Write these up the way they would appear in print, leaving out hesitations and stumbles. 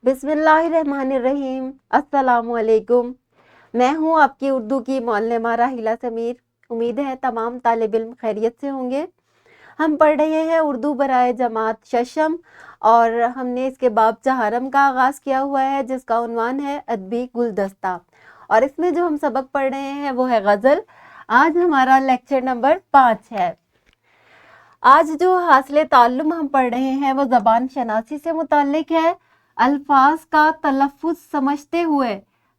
बिस्मिल्लाहिर्रहमानिर्रहीम। अस्सलामुअलैकुम। मैं हूँ आपकी उर्दू की मौल्लमा राहिला समीर। उम्मीद है तमाम तालिब इल्म खैरियत से होंगे। हम पढ़ रहे हैं उर्दू बराए जमात शशम और हमने इसके बाब चहारम का आगाज़ किया हुआ है जिसका उन्वान है अदबी गुलदस्ता, और इसमें जो हम सबक पढ़ रहे हैं वो है गज़ल। आज हमारा लेक्चर नंबर 5 है। आज जो हासिल ताल्लुम हम पढ़ रहे हैं वो ज़बान शनासी से मुताल्लिक है। अल्फाज का तलफ़्फ़ुज़ समझते हुए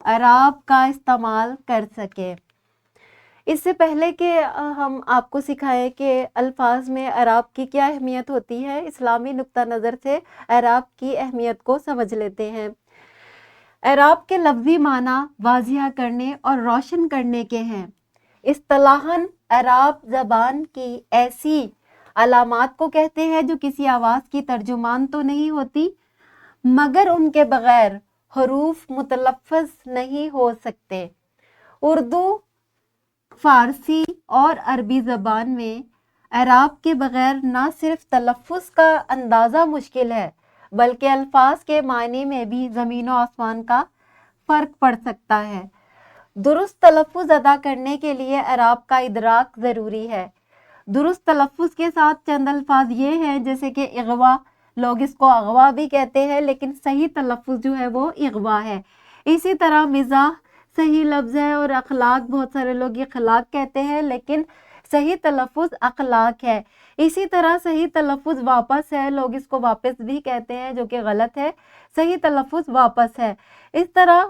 अराब का इस्तेमाल कर सके। इससे पहले कि हम आपको सिखाएं कि अल्फाज में अराब की क्या अहमियत होती है, इस्लामी नुक्ता नज़र से अराब की अहमियत को समझ लेते हैं। अराब के लफ्ज़ी माना वाज़िह करने और रोशन करने के हैं। इस्तिलाहन अराब ज़बान की ऐसी अलामात को कहते हैं जो किसी आवाज़ की तर्जुमान तो नहीं होती मगर उनके बगैर हरूफ मुतलफ़्फ़ज़ नहीं हो सकते। उर्दू, फ़ारसी और अरबी ज़बान में अराब के बगैर ना सिर्फ तलफ़्फ़ुज़ का अंदाज़ा मुश्किल है बल्कि अल्फाज के मायने में भी ज़मीन व आसमान का फ़र्क पड़ सकता है। दुरुस्त तलफ़्फ़ुज़ अदा करने के लिए अराब का इदराक ज़रूरी है। दुरुस्त तलफ़्फ़ुज़ के साथ चंद अल्फाज ये हैं जैसे कि इग़वा, लोग इसको अग़वा भी कहते हैं लेकिन सही तलफ़्फ़ुज़ जो है वो इग़वा है। इसी तरह मिज़ाह सही लफ्ज़ है और अखलाक, बहुत सारे लोग ये खलाक कहते हैं लेकिन सही तलफ़्फ़ुज़ अखलाक है। इसी तरह सही तलफ़्फ़ुज़ वापस है, लोग इसको वापस भी कहते हैं जो कि गलत है। सही तलफ़्फ़ुज़ वापस है। इस तरह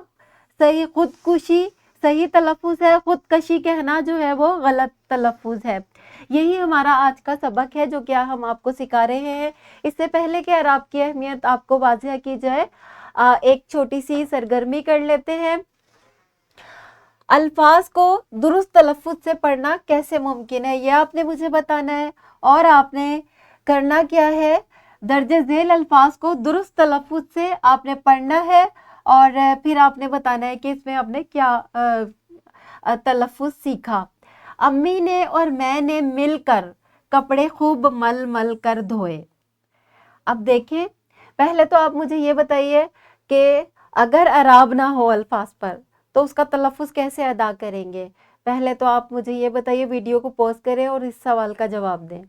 सही खुदकुशी सही तलफ़्फ़ुज़ है, खुदकशी कहना जो है वो गलत तलफ़्फ़ुज़ है। यही हमारा आज का सबक है जो क्या हम आपको सिखा रहे हैं। इससे पहले कि अराब की अहमियत आपको वाज़िह की जाए, एक छोटी सी सरगर्मी कर लेते हैं। अल्फाज को दुरुस्त तलफ़्फ़ुज़ से पढ़ना कैसे मुमकिन है ये आपने मुझे बताना है, और आपने करना क्या है, दर्जे झेल अल्फाज को दुरुस्त तलफ़्फ़ुज़ से आपने पढ़ना है और फिर आपने बताना है कि इसमें आपने क्या तलफ़्फ़ुज़ सीखा। अम्मी ने और मैंने मिलकर कपड़े खूब मल मल कर धोए। अब देखें, पहले तो आप मुझे ये बताइए कि अगर अराब ना हो अल्फाज पर तो उसका तलफ़्फ़ुज़ कैसे अदा करेंगे। पहले तो आप मुझे ये बताइए, वीडियो को पॉज करें और इस सवाल का जवाब दें।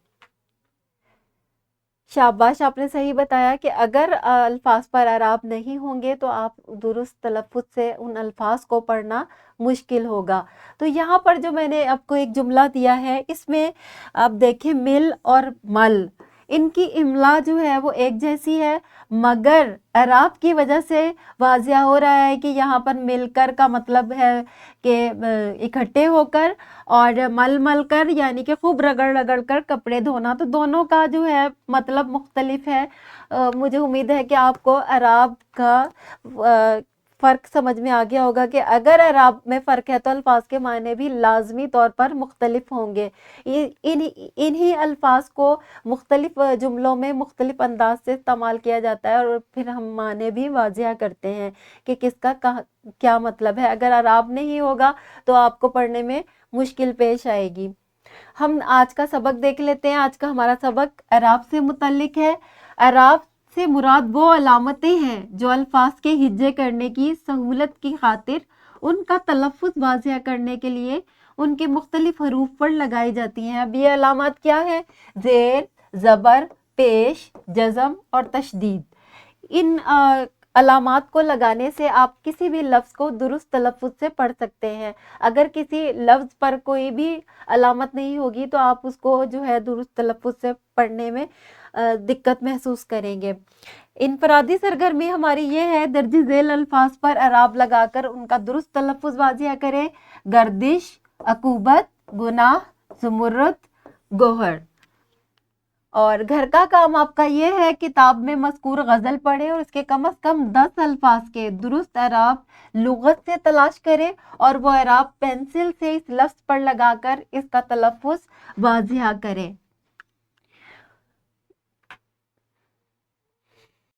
शाबाश, आपने सही बताया कि अगर अल्फाज पर अराब नहीं होंगे तो आप दुरुस्त तलफ़्फ़ुज़ से उन अल्फाज को पढ़ना मुश्किल होगा। तो यहाँ पर जो मैंने आपको एक जुमला दिया है इसमें आप देखें, मिल और मल, इनकी इमला जो है वो एक जैसी है मगर अराब की वजह से वाज़िह हो रहा है कि यहाँ पर मिलकर का मतलब है कि इकट्ठे होकर, और मल मल कर यानी कि खूब रगड़ रगड़ कर कपड़े धोना। तो दोनों का जो है मतलब मुख्तलिफ है। मुझे उम्मीद है कि आपको अराब का फ़र्क समझ में आ गया होगा कि अगर अराब में फ़र्क है तो अल्फाज के मायने भी लाजमी तौर पर मुख्तलिफ होंगे। इन्हीं अल्फाज को मुख्तलिफ जुमलों में मुख्तलिफ अंदाज से इस्तेमाल किया जाता है और फिर हम माने भी वाज़िह करते हैं कि किसका क्या मतलब है। अगर अराब नहीं होगा तो आपको पढ़ने में मुश्किल पेश आएगी। हम आज का सबक देख लेते हैं। आज का हमारा सबक अराब से मुतल्लिक है। अराब से मुराद वो अलामतें हैं जो अल्फाज के हिज्जे करने की सहूलत की खातिर उनका तलफ़्फ़ुज़ वाज़िह करने के लिए उनके मुख्तलिफ हरूफ पर लगाई जाती हैं। अब ये अलामत क्या है? ज़ेर, ज़बर, पेश, जज़म और तशदीद। इन अलामात को लगाने से आप किसी भी लफ्ज़ को दुरुस्त तलफ़्फ़ुज़ से पढ़ सकते हैं। अगर किसी लफ्ज़ पर कोई भी अलामत नहीं होगी तो आप उसको जो है दुरुस्त तलफ़्फ़ुज़ से पढ़ने में दिक्कत महसूस करेंगे। इनफरादी सरगर्मी हमारी ये है, दर्ज झेल अल्फाज पर अराब लगाकर उनका दुरुस्त तलफ़्फ़ुज़ वाज़िह करें। गर्दिश, अकूबत, गुनाह, ज़ुमुर्रत, गोहर। और घर का काम आपका ये है, किताब में मज़कूर गज़ल पढ़ें और इसके कम से कम 10 अल्फाज के दुरुस्त अराब लुग़त से तलाश करें और वो अराब पेंसिल से इस लफ्ज़ पर लगाकर इसका तलफ़्फ़ुज़ वाज़िह करें।